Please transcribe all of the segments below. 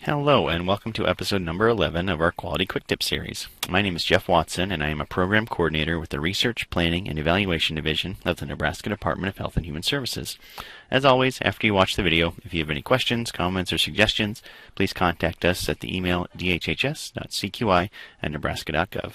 Hello and welcome to episode number 11 of our Quality Quick Tip series. My name is Jeff Watson and I am a program coordinator with the Research, Planning, and Evaluation Division of the Nebraska Department of Health and Human Services. As always, after you watch the video, if you have any questions, comments, or suggestions, please contact us at the email dhhs.cqi@nebraska.gov.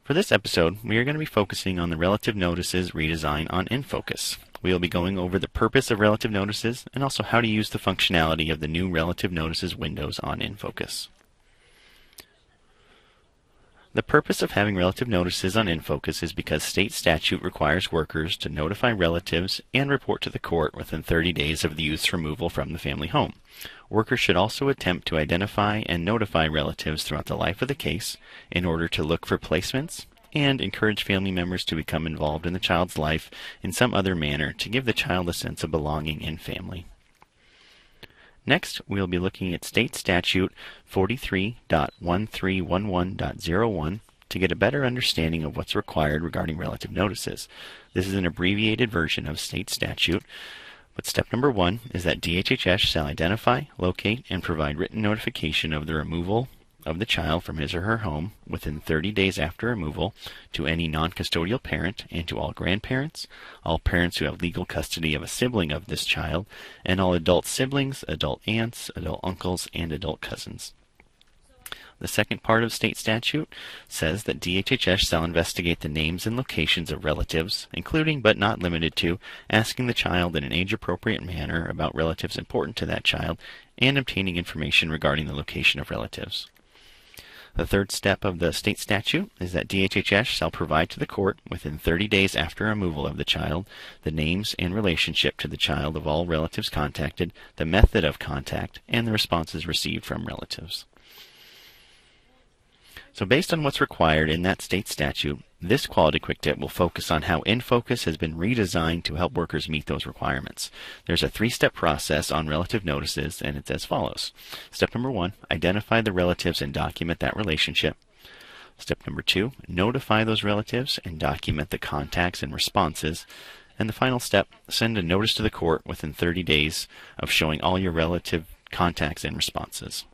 For this episode, we are going to be focusing on the Relative Notices redesign on NFOCUS. We will be going over the purpose of relative notices and also how to use the functionality of the new relative notices windows on NFOCUS. The purpose of having relative notices on NFOCUS is because state statute requires workers to notify relatives and report to the court within 30 days of the youth's removal from the family home. Workers should also attempt to identify and notify relatives throughout the life of the case in order to look for placements and encourage family members to become involved in the child's life in some other manner to give the child a sense of belonging in family. Next, we'll be looking at State Statute 43.1311.01 to get a better understanding of what's required regarding relative notices. This is an abbreviated version of state statute, but step number 1 is that DHHS shall identify, locate, and provide written notification of the removal of the child from his or her home within 30 days after removal to any non-custodial parent and to all grandparents, all parents who have legal custody of a sibling of this child, and all adult siblings, adult aunts, adult uncles, and adult cousins. The second part of state statute says that DHHS shall investigate the names and locations of relatives, including but not limited to asking the child in an age-appropriate manner about relatives important to that child and obtaining information regarding the location of relatives. The third step of the state statute is that DHHS shall provide to the court within 30 days after removal of the child the names and relationship to the child of all relatives contacted, the method of contact, and the responses received from relatives. So based on what's required in that state statute, this Quality Quick Tip will focus on how NFOCUS has been redesigned to help workers meet those requirements. There's a 3-step process on relative notices, and it's as follows. Step number 1, identify the relatives and document that relationship. Step number 2, notify those relatives and document the contacts and responses. And the final step, send a notice to the court within 30 days of showing all your relative contacts and responses.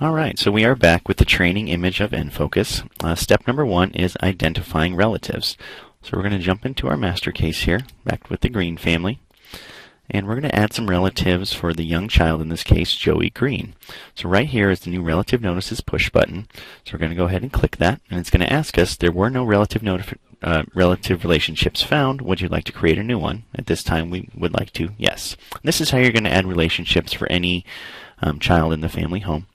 Alright, so we are back with the training image of NFOCUS. Step number 1 is identifying relatives. So we're going to jump into our master case here, back with the Green family. And we're going to add some relatives for the young child, in this case, Joey Green. So right here is the new Relative Notices push button. So we're going to go ahead and click that, and it's going to ask us, there were no relative relationships found. Would you like to create a new one? At this time, we would like to, yes. This is how you're going to add relationships for any child in the family home.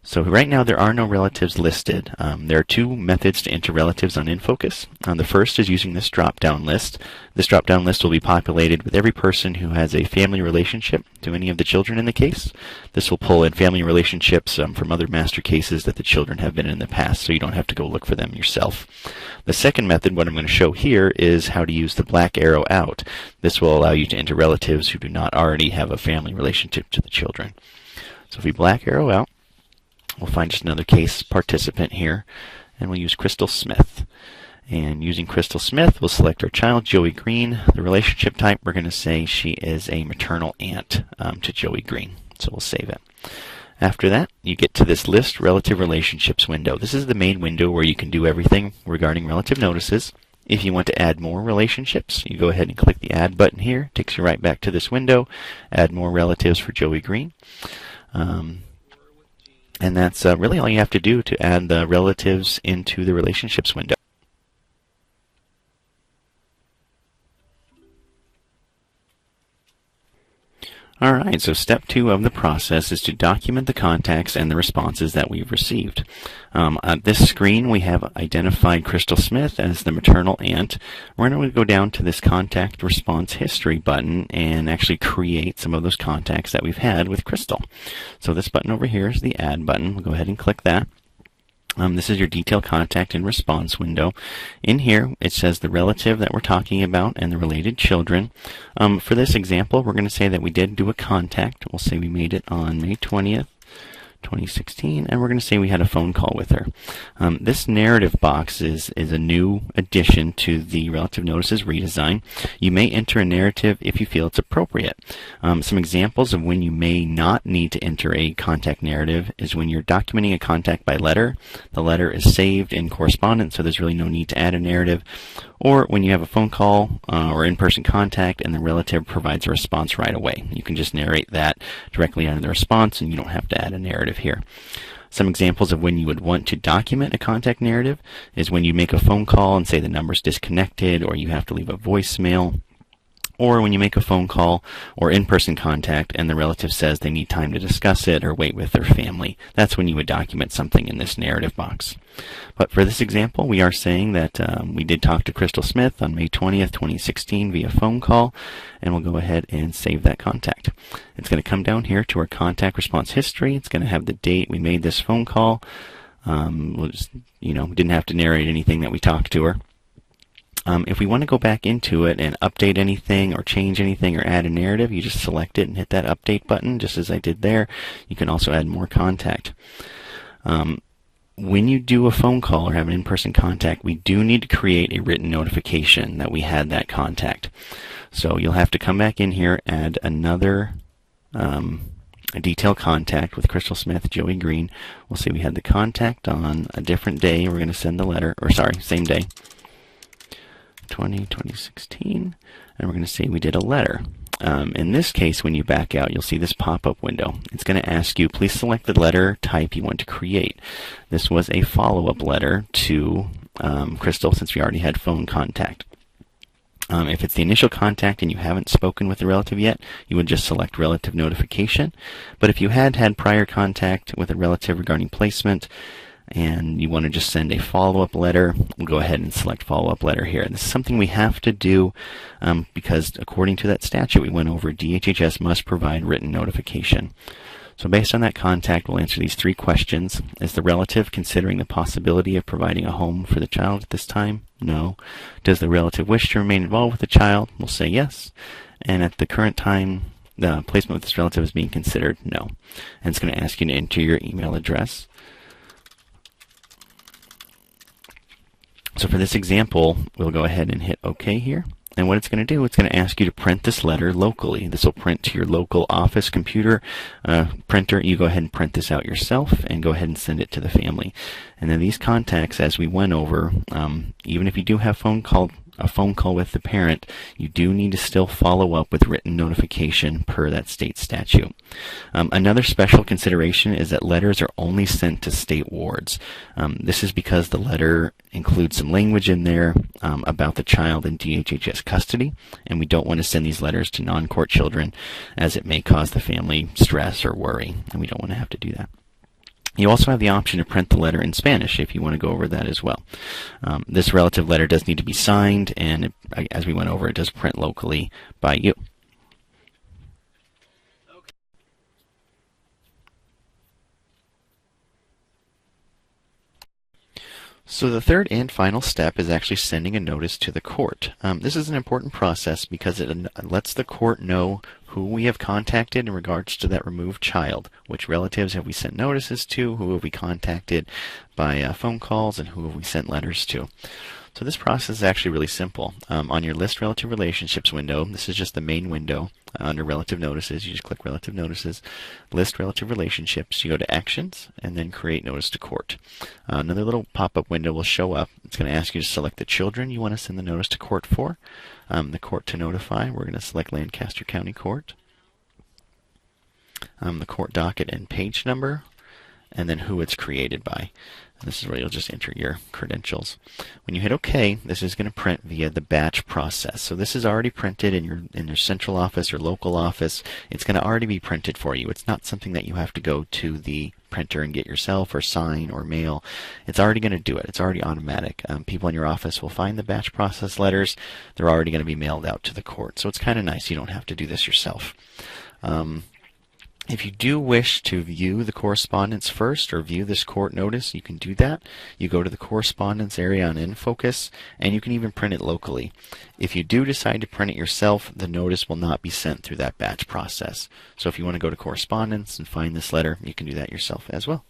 So right now there are no relatives listed. There are 2 methods to enter relatives on NFOCUS. The first is using this drop-down list. This drop-down list will be populated with every person who has a family relationship to any of the children in the case. This will pull in family relationships from other master cases that the children have been in the past, so you don't have to go look for them yourself. The second method, what I'm going to show here, is how to use the black arrow out. This will allow you to enter relatives who do not already have a family relationship to the children. So if we black arrow out, we'll find just another case participant here, and we'll use Crystal Smith. And using Crystal Smith, we'll select our child, Joey Green. The relationship type, we're going to say she is a maternal aunt to Joey Green. So we'll save it. After that, you get to this List Relative Relationships window. This is the main window where you can do everything regarding relative notices. If you want to add more relationships, you go ahead and click the Add button here. It takes you right back to this window. Add more relatives for Joey Green. And that's really all you have to do to add the relatives into the relationships window. Alright, so step 2 of the process is to document the contacts and the responses that we've received. On this screen we have identified Crystal Smith as the maternal aunt. We're going to go down to this Contact Response History button and actually create some of those contacts that we've had with Crystal. So this button over here is the Add button. We'll go ahead and click that. This is your detailed contact and response window. In here, it says the relative that we're talking about and the related children. For this example, we're going to say that we did do a contact. We'll say we made it on May 20th, 2016, and we're going to say we had a phone call with her. This narrative box is a new addition to the relative notices redesign. You may enter a narrative if you feel it's appropriate. Some examples of when you may not need to enter a contact narrative is when you're documenting a contact by letter. The letter is saved in correspondence, so there's really no need to add a narrative. Or when you have a phone call or in-person contact and the relative provides a response right away. You can just narrate that directly under the response and you don't have to add a narrative here. Some examples of when you would want to document a contact narrative is when you make a phone call and say the number's disconnected, or you have to leave a voicemail. Or when you make a phone call or in-person contact and the relative says they need time to discuss it or wait with their family. That's when you would document something in this narrative box. But for this example, we are saying that we did talk to Crystal Smith on May 20th, 2016 via phone call, and we'll go ahead and save that contact. It's going to come down here to our contact response history. It's going to have the date we made this phone call. We'll just, we didn't have to narrate anything that we talked to her. If we want to go back into it and update anything or change anything or add a narrative, you just select it and hit that update button, just as I did there. You can also add more contact. When you do a phone call or have an in-person contact, we do need to create a written notification that we had that contact. So you'll have to come back in here, add another a detailed contact with Crystal Smith, Joey Green. We'll say we had the contact on a different day. We're going to send the letter, or sorry, same day. 2016, and we're going to say we did a letter. In this case, when you back out, you'll see this pop-up window. It's going to ask you, please select the letter type you want to create. This was a follow-up letter to Crystal, since we already had phone contact. If it's the initial contact and you haven't spoken with the relative yet, you would just select relative notification. But if you had prior contact with a relative regarding placement, and you want to just send a follow-up letter, we'll go ahead and select follow-up letter here. This is something we have to do because according to that statute we went over, DHHS must provide written notification. So based on that contact, we'll answer these 3 questions. Is the relative considering the possibility of providing a home for the child at this time? No. Does the relative wish to remain involved with the child? We'll say yes. And at the current time, the placement with this relative is being considered? No. And it's going to ask you to enter your email address. So for this example, we'll go ahead and hit OK here. And what it's going to do, it's going to ask you to print this letter locally. This will print to your local office computer printer. You go ahead and print this out yourself and go ahead and send it to the family. And then these contacts, as we went over, even if you do have a phone call with the parent, you do need to still follow up with written notification per that state statute. Another special consideration is that letters are only sent to state wards. This is because the letter includes some language in there about the child in DHHS custody, and we don't want to send these letters to non-court children as it may cause the family stress or worry, and we don't want to have to do that. You also have the option to print the letter in Spanish if you want to go over that as well. This relative letter does need to be signed, and as we went over, it does print locally by you. So the third and final step is actually sending a notice to the court. This is an important process because it lets the court know who we have contacted in regards to that removed child. Which relatives have we sent notices to, who have we contacted by phone calls, and who have we sent letters to. So this process is actually really simple. On your List Relative Relationships window, this is just the main window under Relative Notices. You just click Relative Notices, List Relative Relationships. You go to Actions, and then Create Notice to Court. Another little pop-up window will show up. It's going to ask you to select the children you want to send the notice to court for. The court to notify, we're going to select Lancaster County Court. The court docket and page number, and then who it's created by. And this is where you'll just enter your credentials. When you hit OK, this is going to print via the batch process. So this is already printed in your central office or local office. It's going to already be printed for you. It's not something that you have to go to the printer and get yourself or sign or mail. It's already going to do it. It's already automatic. People in your office will find the batch process letters. They're already going to be mailed out to the court. So it's kind of nice. You don't have to do this yourself. If you do wish to view the correspondence first or view this court notice, you can do that. You go to the correspondence area on NFOCUS, and you can even print it locally. If you do decide to print it yourself, the notice will not be sent through that batch process. So if you want to go to correspondence and find this letter, you can do that yourself as well.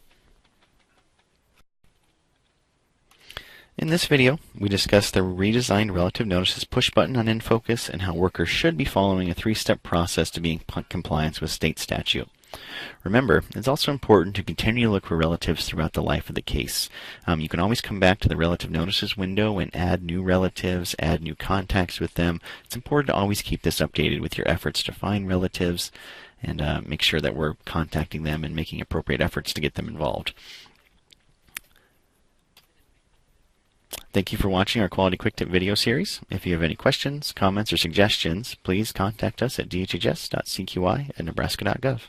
In this video, we discussed the redesigned relative notices push button on NFOCUS and how workers should be following a three-step process to be in compliance with state statute. Remember, it's also important to continue to look for relatives throughout the life of the case. You can always come back to the relative notices window and add new relatives, add new contacts with them. It's important to always keep this updated with your efforts to find relatives and make sure that we're contacting them and making appropriate efforts to get them involved. Thank you for watching our Quality Quick Tip video series. If you have any questions, comments, or suggestions, please contact us at dhhs.cqi@nebraska.gov.